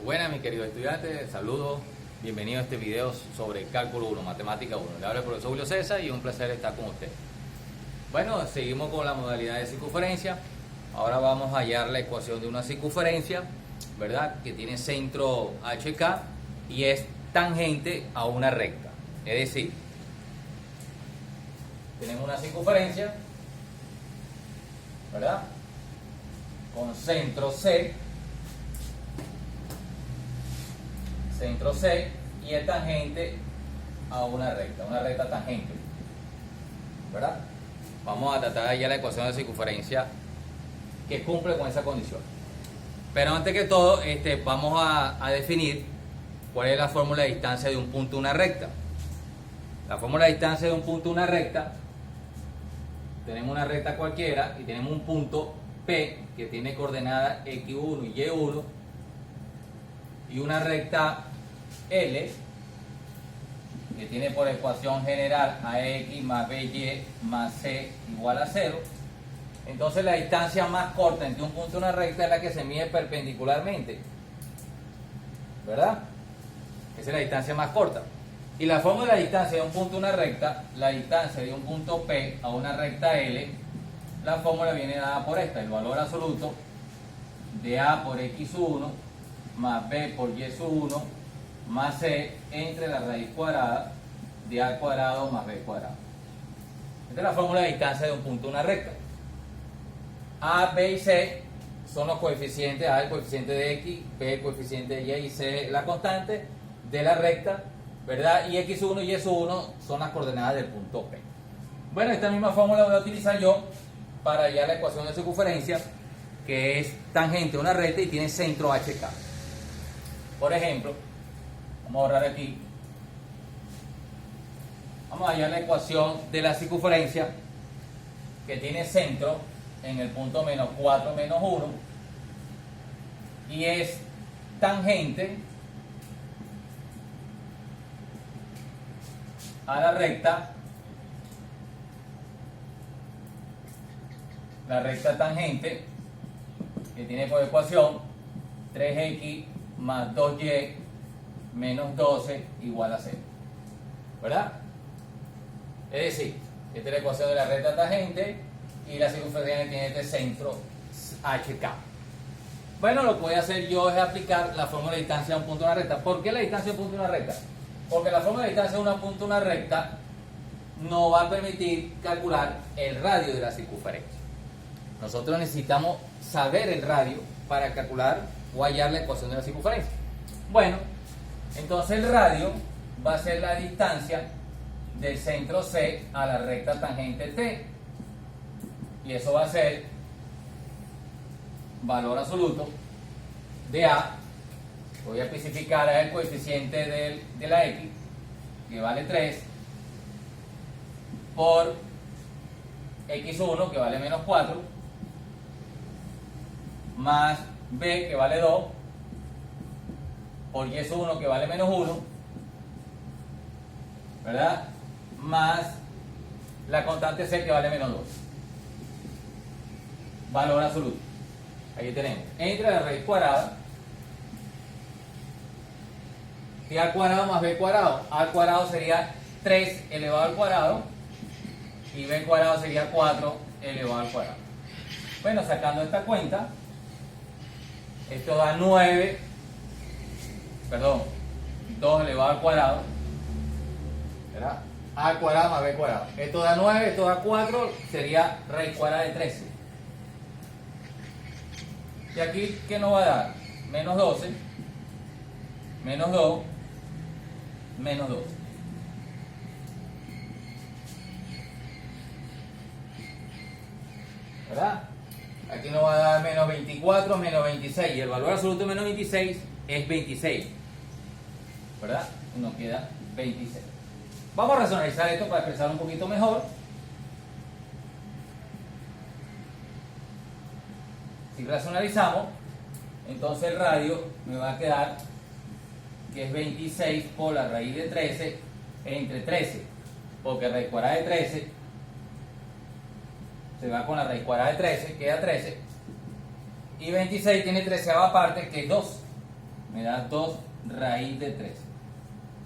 Buenas mis queridos estudiantes, saludos, bienvenidos a este video sobre Cálculo 1, Matemática 1. Le habla el profesor Julio César y un placer estar con usted. Bueno, seguimos con la modalidad de circunferencia. Ahora vamos a hallar la ecuación de una circunferencia, ¿verdad? Que tiene centro HK y es tangente a una recta. Es decir, tenemos una circunferencia, ¿verdad? Con centro C y es tangente a una recta tangente, ¿verdad? Vamos a tratar ya la ecuación de circunferencia que cumple con esa condición. Pero antes que todo, vamos a definir cuál es la fórmula de distancia de un punto a una recta. La fórmula de distancia de un punto a una recta, tenemos una recta cualquiera y tenemos un punto P que tiene coordenadas X1 y Y1 y una recta L que tiene por ecuación general AX más BY más C igual a 0. Entonces la distancia más corta entre un punto y una recta es la que se mide perpendicularmente, ¿verdad? Esa es la distancia más corta. Y la fórmula de la distancia de un punto a una recta, la distancia de un punto P a una recta L, la fórmula viene dada por esta, el valor absoluto de A por X1 más B por Y1 más C entre la raíz cuadrada de A cuadrado más B cuadrado. Esta es la fórmula de distancia de un punto a una recta. A, B y C son los coeficientes, A el coeficiente de X, B el coeficiente de Y y C la constante de la recta, ¿verdad? Y X1 y Y1 son las coordenadas del punto P. Bueno, esta misma fórmula voy a utilizar yo para hallar la ecuación de circunferencia, que es tangente a una recta y tiene centro HK. Por ejemplo, vamos a borrar aquí. Vamos a hallar la ecuación de la circunferencia que tiene centro en el punto menos 4 menos 1 y es tangente a la recta tangente que tiene por ecuación 3x más 2y menos 12 igual a 0, ¿verdad? Es decir, esta es la ecuación de la recta tangente y la circunferencia tiene este centro HK. Bueno, lo que voy a hacer yo es aplicar la fórmula de distancia de un punto a una recta. ¿Por qué la distancia de un punto a una recta? Porque la fórmula de distancia de un punto a una recta nos va a permitir calcular el radio de la circunferencia. Nosotros necesitamos saber el radio para calcular o hallar la ecuación de la circunferencia. Bueno, entonces el radio va a ser la distancia del centro C a la recta tangente T. Y eso va a ser valor absoluto de A. Voy a especificar el coeficiente de la X, que vale 3, por X1, que vale menos 4, más B, que vale 2, por Y1, que vale menos 1, ¿verdad? Más la constante C, que vale menos 2. Valor absoluto. Aquí tenemos, entre la raíz cuadrada de A al cuadrado más B cuadrado. A al cuadrado sería 3 elevado al cuadrado y B cuadrado sería 4 elevado al cuadrado. Bueno, sacando esta cuenta, esto da 2 elevado al cuadrado, ¿verdad? A al cuadrado más B cuadrado. Esto da 9, esto da 4, sería raíz cuadrada de 13. Y aquí, ¿qué nos va a dar? Menos 12, menos 2, menos 2. ¿Verdad? Aquí nos va a dar menos 24, menos 26. Y el valor absoluto de menos 26 es 26. ¿Verdad? Y nos queda 26. Vamos a racionalizar esto para expresar un poquito mejor. Si racionalizamos, entonces el radio me va a quedar que es 26 por la raíz de 13 entre 13, porque raíz cuadrada de 13 se va con la raíz cuadrada de 13, queda 13, y 26 tiene 13ª parte, que es 2. me da 2 raíz de 13.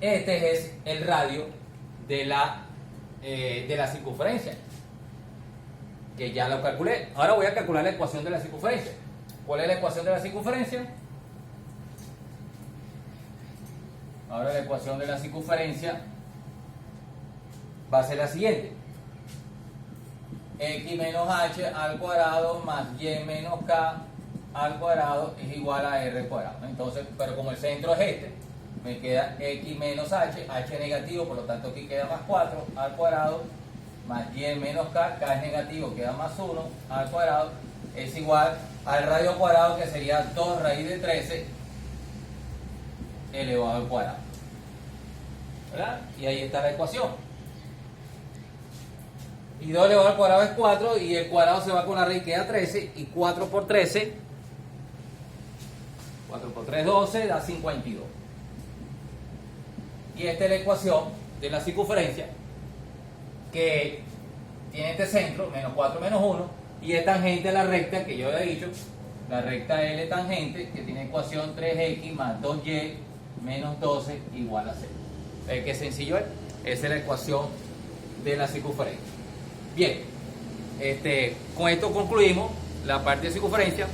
Este es el radio de la circunferencia, que ya lo calculé. Ahora voy a calcular la ecuación de la circunferencia. ¿Cuál es la ecuación de la circunferencia? Ahora la ecuación de la circunferencia va a ser la siguiente: x menos h al cuadrado más y menos k al cuadrado es igual a r cuadrado. Entonces, pero como el centro es este, me queda x menos h, h es negativo, por lo tanto aquí queda más 4 al cuadrado, más y menos k, k es negativo, queda más 1 al cuadrado, es igual al radio cuadrado, que sería 2 raíz de 13 elevado al cuadrado. ¿Verdad? Y ahí está la ecuación. Y 2 elevado al cuadrado es 4, y el cuadrado se va con la raíz, queda 13, y 4 por 13, 4 por 3, 12, da 52. Y esta es la ecuación de la circunferencia, que tiene este centro, menos 4 menos 1, y es tangente a la recta que yo había dicho, la recta L tangente, que tiene ecuación 3x más 2y menos 12 igual a 0. ¿Ves qué sencillo es? Esa es la ecuación de la circunferencia. Bien, con esto concluimos la parte de circunferencia,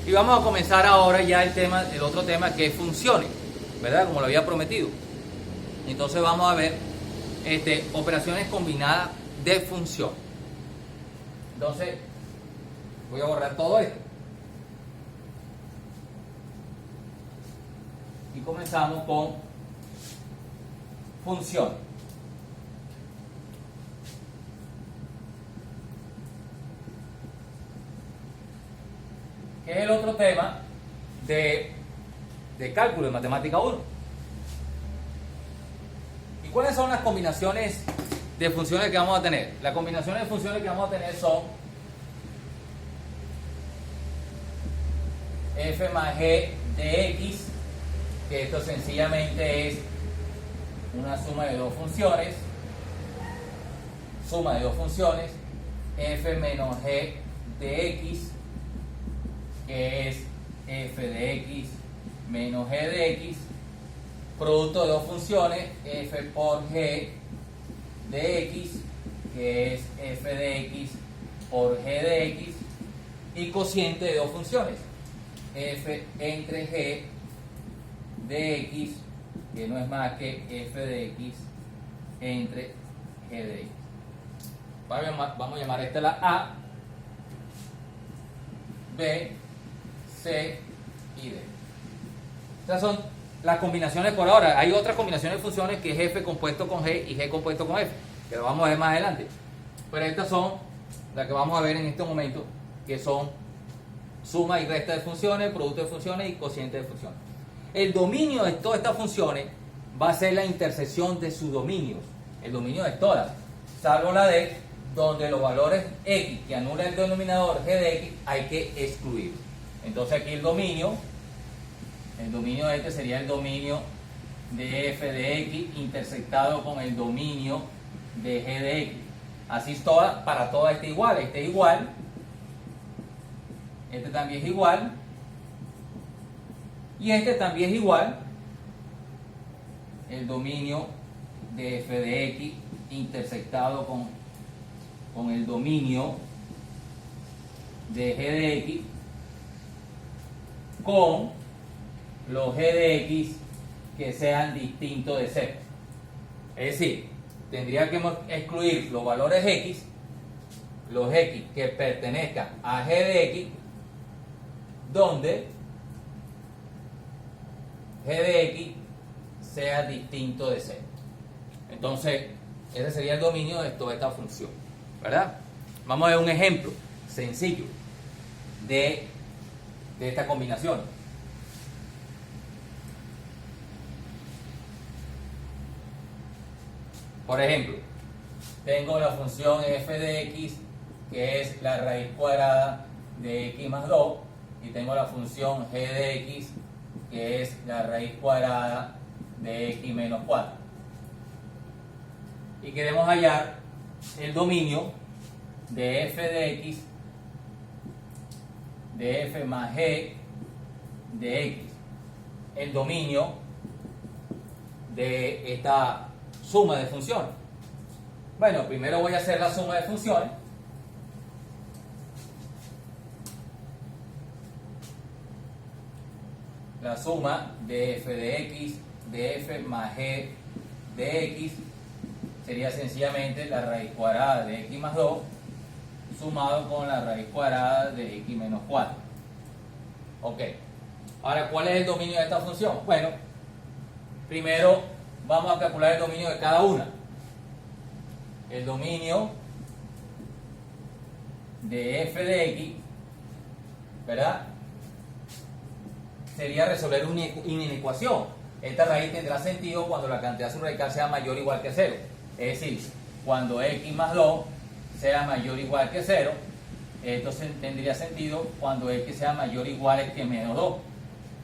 y vamos a comenzar ahora ya el otro tema, que es funciones, ¿verdad? Como lo había prometido. Entonces vamos a ver operaciones combinadas de función. Entonces voy a borrar todo esto y comenzamos con funciones. Que es el otro tema de cálculo de matemática 1. ¿Y cuáles son las combinaciones de funciones que vamos a tener? Las combinaciones de funciones que vamos a tener son f más g de x, que esto sencillamente es una suma de dos funciones, f menos g de x, que es f de x menos g de x, producto de dos funciones, f por g de x, que es f de x por g de x, y cociente de dos funciones, f entre g de x, que no es más que f de x entre g de x. Vamos a llamar esta la A, B, C y D. Estas son las combinaciones por ahora. Hay otras combinaciones de funciones, que es f compuesto con g y g compuesto con f, que lo vamos a ver más adelante. Pero estas son las que vamos a ver en este momento, que son suma y resta de funciones, producto de funciones y cociente de funciones. El dominio de todas estas funciones va a ser la intersección de sus dominios. El dominio de todas, salvo la D, donde los valores x que anula el denominador g de x hay que excluir. Entonces aquí el dominio este sería el dominio de f de x intersectado con el dominio de g de x. Así es para todas igual. Este es igual, este también es igual, y este también es igual. El dominio de f de x intersectado con el dominio de g de x con los g de x que sean distintos de 0. Es decir, tendría que excluir los valores x, los x que pertenezcan a g de x, donde g de x sea distinto de 0. Entonces, ese sería el dominio de toda esta función, ¿verdad? Vamos a ver un ejemplo sencillo de esta combinación. Por ejemplo, tengo la función f de x, que es la raíz cuadrada de x más 2, y tengo la función g de x, que es la raíz cuadrada de x menos 4. Y queremos hallar el dominio de f de x, de f más g de x. el dominio de esta suma de funciones? Bueno, primero voy a hacer la suma de funciones. La suma de f de f más g de x sería sencillamente la raíz cuadrada de x más 2 sumado con la raíz cuadrada de x menos 4. Ok. Ahora, ¿cuál es el dominio de esta función? Bueno, primero vamos a calcular el dominio de cada una. El dominio de f de x, ¿verdad?, sería resolver una ecuación. Esta raíz tendrá sentido cuando la cantidad subradical sea mayor o igual que 0. Es decir, cuando x más 2 sea mayor o igual que 0, esto tendría sentido cuando x sea mayor o igual que menos 2.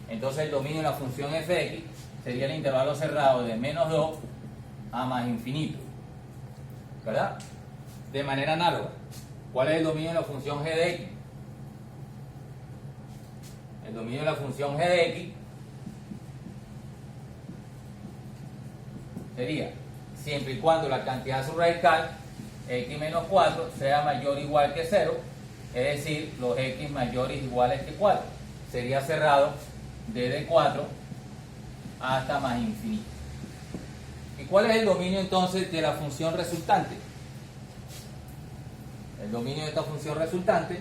Entonces el dominio de la función f de x sería el intervalo cerrado de menos 2 a más infinito, ¿verdad? De manera análoga, ¿cuál es el dominio de la función g de x? El dominio de la función g de x sería siempre y cuando la cantidad subradical x menos 4 sea mayor o igual que 0, es decir, los x mayores o iguales que 4. Sería cerrado desde 4 hasta más infinito. ¿Y cuál es el dominio entonces de la función resultante? El dominio de esta función resultante,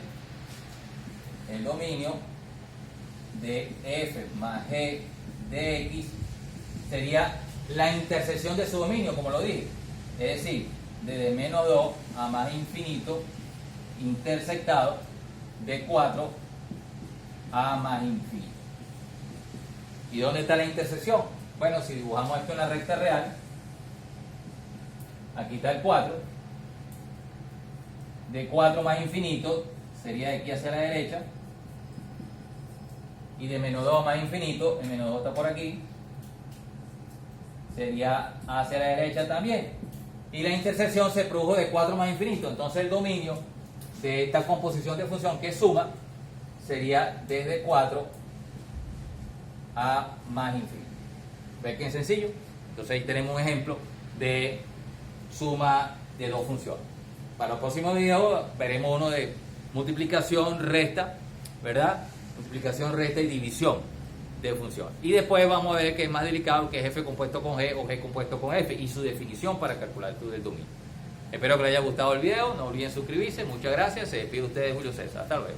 el dominio de f más g de x sería la intersección de su dominio, como lo dije, es decir, desde menos 2 a más infinito intersectado de 4 a más infinito. ¿Y dónde está la intersección? Bueno, si dibujamos esto en la recta real, aquí está el 4, de 4 más infinito sería de aquí hacia la derecha, y de menos 2 a más infinito, el menos 2 está por aquí, sería hacia la derecha también. Y la intersección se produjo de 4 más infinito, entonces el dominio de esta composición de función que es suma sería desde 4 a más infinito. ¿Ves que es sencillo? Entonces ahí tenemos un ejemplo de suma de dos funciones. Para el próximo video veremos uno de multiplicación, resta, ¿verdad? Multiplicación, resta y división de funciones. Y después vamos a ver que es más delicado, que es f compuesto con g o g compuesto con f y su definición para calcular el dominio. Espero que les haya gustado el video, no olviden suscribirse, muchas gracias, se despide de ustedes Julio César, hasta luego.